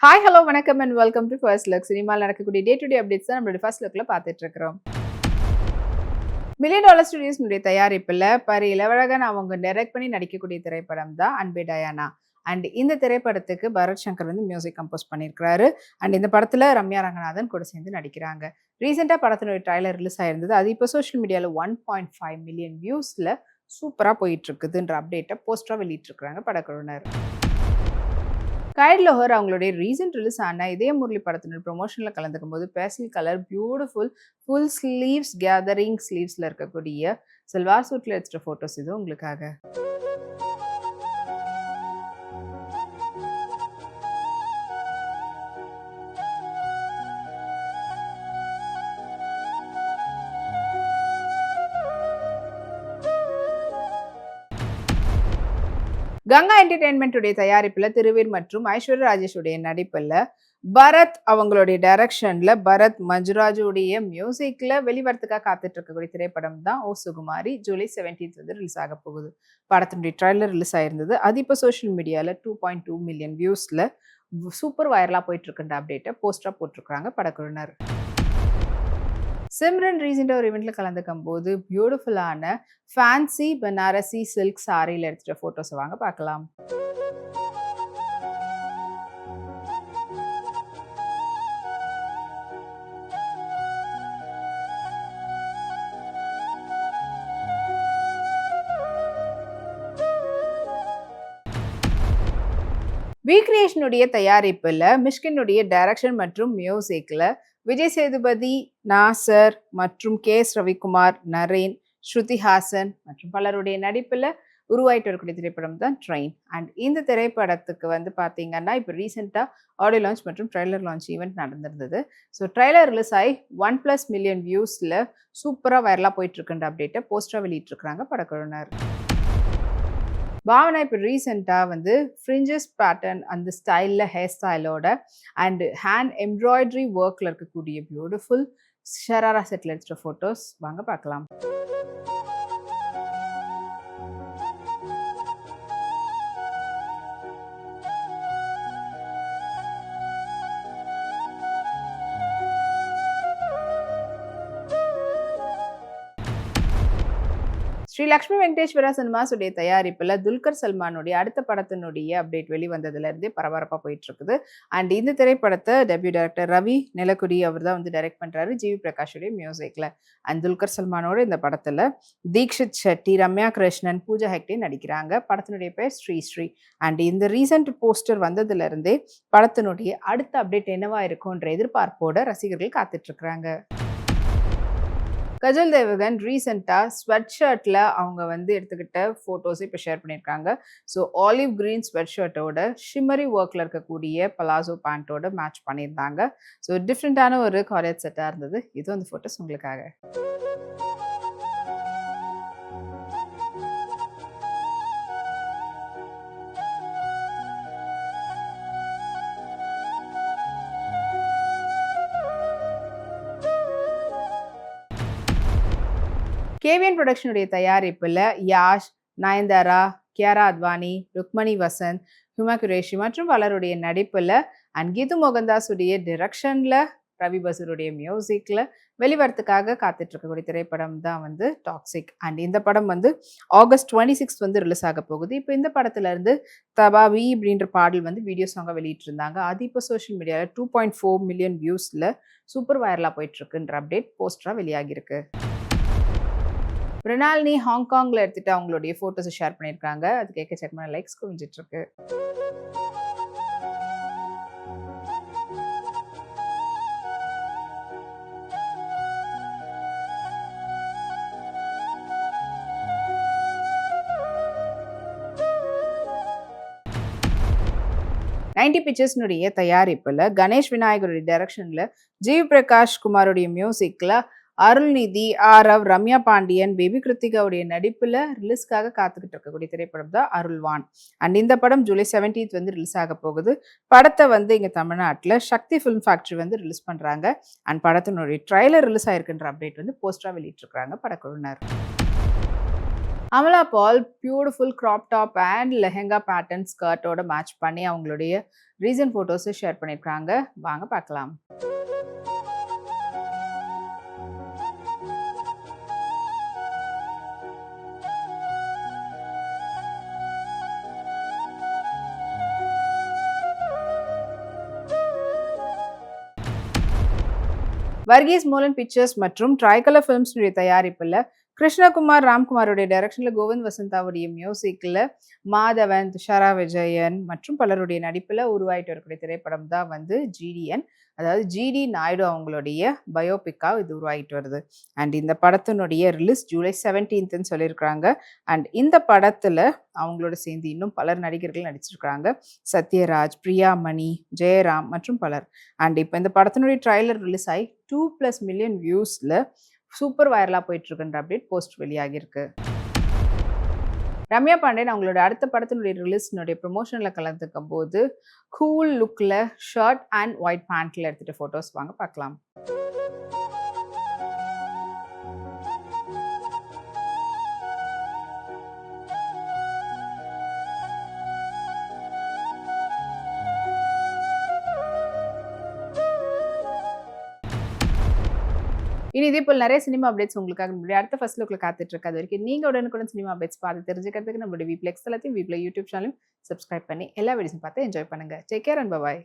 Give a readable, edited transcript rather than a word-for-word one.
Hi hello வணக்கம் and welcome to first look. சினிமாவில் நடக்கக்கூடிய டே டு டே அப்டேட்ஸ் தான் நம்மளுடைய ஃபர்ஸ்ட் லுக்கில் பார்த்துட்டு இருக்கிறோம். $1 மில்லியன் ஸ்டுடியோஸ்னுடைய தயாரிப்பில் பரி இளவழகன் அவங்க டைரக்ட் பண்ணி நடிக்கக்கூடிய திரைப்படம் தான் அன்பே டயானா. அண்ட் இந்த திரைப்படத்துக்கு பரத் சங்கர் வந்து மியூசிக் கம்போஸ் பண்ணியிருக்கிறாரு. அண்ட் இந்த படத்தில் ரம்யா ரங்கநாதன் கூட சேர்ந்து நடிக்கிறாங்க. ரீசெண்டாக படத்தினுடைய ட்ரைலர் ரிலீஸ் ஆயிருந்தது. அது இப்போ சோஷியல் மீடியாவில் 1.5 மில்லியன் வியூஸில் சூப்பராக போயிட்டு இருக்குதுன்ற அப்டேட்டை போஸ்டராக வெளியிட்டிருக்கிறாங்க படக்குழுவினர். கைட் லோஹர் அவங்களுடைய ரீசெண்ட் ரிலீஸ் ஆன இதய முரளி படத்தினர் ப்ரொமோஷனில் கலந்துக்கும் போது basil colour beautiful full sleeves gathering ஸ்லீவ்ஸில் இருக்கக்கூடிய சல்வார் சூட்டில் எடுத்துகிட்ட ஃபோட்டோஸ் இது உங்களுக்காக. கங்கா என்டர்டெயின்மெண்ட்டுடைய தயாரிப்பில் திருவீர் மற்றும் ஐஸ்வர்யா ராஜேஷுடைய நடிப்பில் பரத் அவங்களுடைய டைரக்ஷன்ல பரத் மஞ்சுராஜுடைய மியூசிக்ல வெளிவரத்துக்காக காத்துட்டு இருக்கக்கூடிய திரைப்படம் தான் ஓ சுகுமாரி. ஜூலை 17 வந்து ரிலீஸ் ஆக போகுது. படத்தினுடைய ட்ரைலர் ரிலீஸ் ஆயிருந்தது. அது இப்போ சோஷியல் மீடியாவில் 2.2 மில்லியன் வியூஸ்ல சூப்பர் வைரலா போயிட்டு இருக்கின்ற அப்டேட்டை போஸ்டரா போட்டிருக்காங்க படக்குழுவினர். சிம்ரன் ரீசெண்டாக ஒரு இவெண்ட்ல கலந்துக்கும் போது பியூட்டிஃபுல்லான ஃபேன்சி பனாரசி சில்க் சாரியில் எடுத்துகிட்ட ஃபோட்டோஸை வாங்க பார்க்கலாம். வி கிரியேஷனுடைய தயாரிப்பில் மிஷ்கினுடைய டைரக்ஷன் மற்றும் மியூசிக்ல விஜய் சேதுபதி, நாசர் மற்றும் எஸ் ரவிக்குமார், நரேன், ஸ்ருதிஹாசன் மற்றும் பலருடைய நடிப்பில் உருவாயிட்டு வரக்கூடிய திரைப்படம் தான் ட்ரெயின். அண்ட் இந்த திரைப்படத்துக்கு வந்து பார்த்தீங்கன்னா இப்போ ரீசெண்டாக ஆடியோ லான்ச் மற்றும் ட்ரைலர் லான்ச் ஈவெண்ட் நடந்திருந்தது. ஸோ ட்ரைலர் ரிலீஸ் ஆகி 1+ மில்லியன் வியூஸில் சூப்பராக வைரலாக போயிட்டு இருக்கின்ற அப்டேட்டை போஸ்டராக வெளியிட்டிருக்கிறாங்க படக்குழுவினர். பாவனா இப்போ ரீசெண்டாக வந்து ஃப்ரிஞ்சஸ் பேட்டர்ன் அந்த ஸ்டைலில் ஹேர் ஸ்டைலோட அண்ட் ஹேண்ட் எம்ப்ராய்டரி ஒர்க்கில் இருக்கக்கூடிய பியூட்டிஃபுல் ஷராரா செட்டில் எடுத்துகிட்ட ஃபோட்டோஸ் வாங்க பார்க்கலாம். ஸ்ரீ லக்ஷ்மி வெங்கடேஸ்வரா சினிமாஸுடைய தயாரிப்பில் துல்கர் சல்மானுடைய அடுத்த படத்தினுடைய அப்டேட் வெளிவந்ததுலேருந்தே பரபரப்பாக போயிட்டு இருக்குது. அண்ட் இந்த திரைப்படத்தை டெபியூ டைரக்டர் ரவி நிலக்குடி அவர் தான் வந்து டைரக்ட் பண்ணுறாரு, ஜிவி பிரகாஷுடைய மியூசிக்கில். அண்ட் துல்கர் சல்மானோட இந்த படத்தில் தீக்ஷித் ஷெட்டி, ரம்யா கிருஷ்ணன், பூஜா ஹெக்டே நடிக்கிறாங்க. படத்தினுடைய பேர் ஸ்ரீ. அண்ட் இந்த ரீசெண்ட் போஸ்டர் வந்ததுலேருந்தே படத்தினுடைய அடுத்த அப்டேட் என்னவா இருக்கும்ன்ற எதிர்பார்ப்போட ரசிகர்கள் காத்துட்டு இருக்கிறாங்க. கஜல் தேவகன் ரீசெண்டாக ஸ்வெட் ஷர்ட்டில் அவங்க வந்து எடுத்துக்கிட்ட ஃபோட்டோஸை இப்போ ஷேர் பண்ணியிருக்காங்க. ஸோ ஆலிவ் கிரீன் ஸ்வெட் ஷர்ட்டோட ஷிம்மரி ஒர்க்கில் இருக்கக்கூடிய பலாசோ பேண்ட்டோட மேட்ச் பண்ணியிருந்தாங்க. ஸோ டிஃப்ரெண்ட்டான ஒரு காலேஜ் செட்டாக இருந்தது. இது அந்த ஃபோட்டோஸ் உங்களுக்காக. கேவிஎன் ப்ரொடக்ஷனுடைய தயாரிப்பில் யாஷ், நயன்தாரா, கியாரா அத்வானி, ருக்மணி வசந்த், ஹுமா குரேஷி மற்றும் பலருடைய நடிப்பில் அண்ட் கீது மோகன்தாஸுடைய டிரெக்ஷனில் ரவி பசூருடைய மியூசிக்கில் வெளிவரத்துக்காக காத்துட்டு இருக்கக்கூடிய திரைப்படம் தான் வந்து டாக்ஸிக். அண்ட் இந்த படம் வந்து ஆகஸ்ட் 26 வந்து ரிலீஸ் ஆக போகுது. இப்போ இந்த படத்துல இருந்து தபாவி அப்படின்ற பாடல் வந்து வீடியோ சாங்காக வெளியிட்டிருந்தாங்க. அது இப்போ சோஷியல் மீடியாவில் 2.4 மில்லியன் வியூஸில் சூப்பர் வைரலாக போயிட்டு இருக்குன்ற அப்டேட் போஸ்டராக வெளியாகிருக்கு. ரினாலினி ஹாங்காங்கில் எடுத்துகிட்டு அவங்களுடைய ஃபோட்டோஸை ஷேர் பண்ணியிருக்காங்க. அதுக்கு எக்கச்சக்கமான லைக்ஸ் குவிஞ்சிட்டு இருக்கு. நைன்டி பிக்சர்ஸ்னுடைய தயாரிப்பில் கணேஷ் விநாயகருடைய டைரக்ஷனில் ஜிவி பிரகாஷ் குமாருடைய மியூசிக்கில் அருள்நிதி, ஆரவ், ரம்யா பாண்டியன், பேபி கிருத்திகாவுடைய நடிப்பில் ரிலீஸ்க்காக காத்துக்கிட்டு இருக்கக்கூடிய திரைப்படம் தான் அருள்வான். அண்ட் இந்த படம் ஜூலை 17 வந்து ரிலீஸ் ஆக போகுது. படத்தை வந்து இங்கே தமிழ்நாட்டில் சக்தி ஃபிலிம் ஃபேக்ட்ரி வந்து ரிலீஸ் பண்ணுறாங்க. அண்ட் படத்தினுடைய ட்ரைலர் ரிலீஸ் ஆயிருக்குன்ற அப்டேட் வந்து போஸ்டராக வெளியிட்டிருக்கிறாங்க படக்குழுவினர். Amala Paul beautiful crop top and lehenga pattern ஸ்கர்ட்டோட மேட்ச் பண்ணி அவங்களுடைய ரீசன்ட் ஃபோட்டோஸை ஷேர் பண்ணியிருக்காங்க. வாங்க பார்க்கலாம். வர்கீஸ் மோலன் பிக்சர்ஸ் மற்றும் ட்ரைகலர் ஃபிலிம்ஸுடைய தயாரிப்பில் கிருஷ்ணகுமார் ராம்குமாரோடைய டைரக்ஷனில் கோவிந்த் வசந்தாவுடைய மியூசிக்கில் மாதவன், துஷாரா விஜயன் மற்றும் பலருடைய நடிப்பில் உருவாயிட்டு வரக்கூடிய திரைப்படம் தான் வந்து ஜிடிஎன். அதாவது ஜிடி நாயுடு அவங்களுடைய பயோபிக்காக இது உருவாகிட்டு வருது. அண்ட் இந்த படத்தினுடைய ரிலீஸ் ஜூலை 17ன்னு சொல்லியிருக்கிறாங்க. அண்ட் இந்த படத்தில் அவங்களோட சேர்ந்து இன்னும் பலர் நடிகர்கள் நடிச்சிருக்கிறாங்க. சத்யராஜ், பிரியாமணி, ஜெயராம் மற்றும் பலர். அண்ட் இப்போ இந்த படத்தினுடைய ட்ரைலர் ரிலீஸ் ஆகி 2+ மில்லியன் வியூஸில் சூப்பர் வைரலாக போயிட்டு இருக்குன்ற அப்டேட் போஸ்ட் வெளியாகிருக்கு. ரம்யா பாண்டியன் அவங்களோட அடுத்த படத்தினுடைய ரிலீஸ்னுடைய ப்ரொமோஷனில் கலந்துக்கும் போது கூல் லுக்கில் ஷர்ட் அண்ட் ஒயிட் பேண்ட்டில் எடுத்துகிட்டு ஃபோட்டோஸ் வாங்க பார்க்கலாம். இனி இதே போல் நிறைய சினிமா அப்டேட்ஸ் உங்களுக்காக நம்மளுடைய அடுத்த ஃபர்ஸ்ட் லுக்ல காத்துட்டு இருக்கு. அது வரைக்கும் நீங்க உடனுக்குடன் சினிமா அப்டேட்ஸ் பார்த்து தெரிஞ்சுக்கிறதுக்கு நம்மளுடைய வீப்ளெக்ஸ் எல்லாத்தையும் வீப்ல யூடியூப் சேனலையும் சப்ஸ்கிரைப் பண்ணி எல்லா வீடியோஸும் பார்த்து என்ஜாய் பண்ணுங்க. Take care and by.